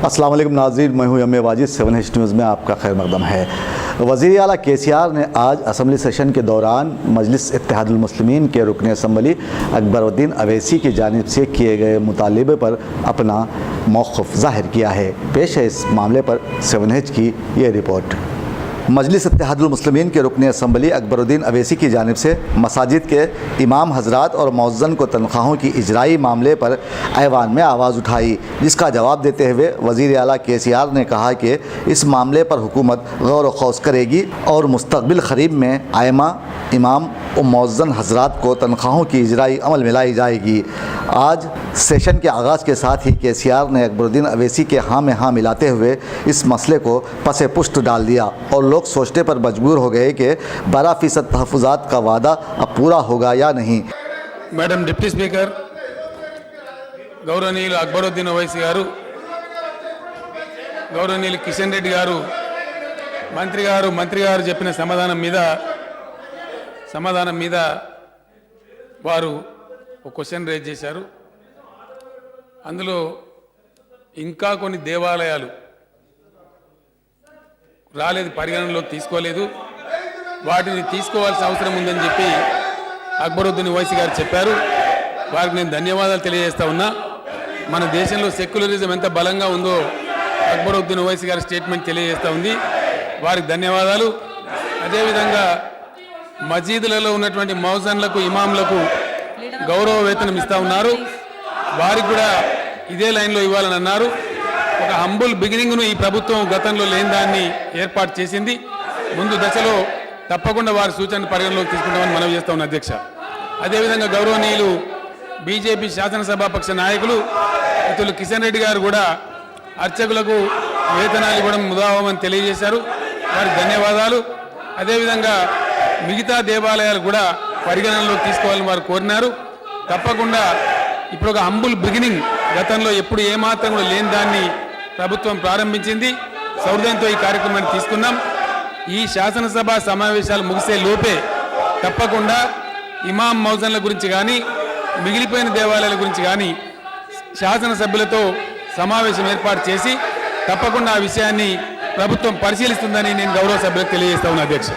अस्सलाम वालेकुम नाज़रीन, मैं हूं M A Wajid. 7H news में आपका खैर मकदम है। वज़ीर आला KCR ने आज असम्बली सेशन के दौरान मजलिस इत्तेहादुल मुस्लिमीन के रुकन असम्बली अकबरुद्दीन अवैसी की जानिब से किए गए मुतालिबे पर अपना मौक़िफ़ ज़ाहिर किया है। पेश है इस मामले पर 7H की ये रिपोर्ट। मजलिस इत्तेहादुल मुस्लिमीन के रुकन असम्बली अकबरुद्दीन अवैसी की जानिब से मसाजिद के इमाम हज़रात और मौज़्ज़न को तनख्वाहों की इजराई मामले पर ऐवान में आवाज़ उठाई, जिसका जवाब देते हुए वज़ीर आला KCR ने कहा कि इस मामले पर हुकूमत गौर व खौस करेगी और मुस्तक़बिल ख़रीब में आइमा, इमाम और मौज़्ज़न हज़रात को तनख्वाहों की इजराई अमल में लाई जाएगी। आज सेशन के आगाज़ के साथ ही KCR ने अकबरुद्दीन अवैसी के हाँ में हाँ मिलाते हुए इस मसले को पसे पुश्त डाल दिया और लोग सोचने पर मजबूर हो गए कि 12% तहफ़्फ़ुज़ात का वादा अब पूरा होगा या नहीं। मैडम डिप्टी स्पीकर गौरवनीयुलु अकबरुद्दीन ओवैसी गारू, गौरवनीयुलु కిషన్ రెడ్డి గారు మంత్రి గారు చెప్పిన సమాధానం మీద వారు ఒక క్వశ్చన్ రేజ్ చేశారు. అందులో ఇంకా కొన్ని దేవాలయాలు రాలేదు, పరిగణనలోకి తీసుకోలేదు, వాటిని తీసుకోవాల్సిన అవసరం ఉందని చెప్పి అక్బరుద్దీన్ ఓవైసీ గారు చెప్పారు. వారికి నేను ధన్యవాదాలు తెలియజేస్తా ఉన్నా. మన దేశంలో సెక్యులరిజం ఎంత బలంగా ఉందో అక్బరుద్దీన్ ఓవైసీ గారి స్టేట్మెంట్ తెలియజేస్తూ ఉంది. వారికి ధన్యవాదాలు. అదేవిధంగా మసీదులలో ఉన్నటువంటి మౌజన్లకు, ఇమాంలకు గౌరవ వేతనం ఇస్తూ ఉన్నారు. వారికి కూడా ఇదే లైన్లో ఇవ్వాలని అన్నారు. ఒక హంబుల్ బిగినింగ్ను ఈ ప్రభుత్వం గతంలో లేని దాన్ని ఏర్పాటు చేసింది. ముందు దశలో తప్పకుండా వారి సూచనను పరిగణలోకి తీసుకుంటామని మనవి చేస్తా ఉన్న అధ్యక్ష. అదేవిధంగా గౌరవనీయులు బీజేపీ శాసనసభాపక్ష నాయకులు మిత్రులు కిషన్ రెడ్డి గారు కూడా అర్చకులకు వేతనాలు ఇవ్వడం ముదావమని తెలియజేశారు. వారికి ధన్యవాదాలు. అదేవిధంగా మిగతా దేవాలయాలు కూడా పరిగణనలోకి తీసుకోవాలని వారు కోరినారు. తప్పకుండా ఇప్పుడు ఒక హంబుల్ బిగినింగ్, గతంలో ఎప్పుడు ఏమాత్రం కూడా లేని దాన్ని ప్రభుత్వం ప్రారంభించింది. సౌర్యంతో ఈ కార్యక్రమాన్ని తీసుకున్నాం. ఈ శాసనసభ సమావేశాలు ముగిసే లోపే తప్పకుండా ఇమాం మౌజన్ల గురించి కానీ, మిగిలిపోయిన దేవాలయాల గురించి కానీ శాసనసభ్యులతో సమావేశం ఏర్పాటు చేసి తప్పకుండా ఆ విషయాన్ని ప్రభుత్వం పరిశీలిస్తుందని నేను గౌరవ సభ్యులకు తెలియజేస్తా ఉన్నా అధ్యక్ష.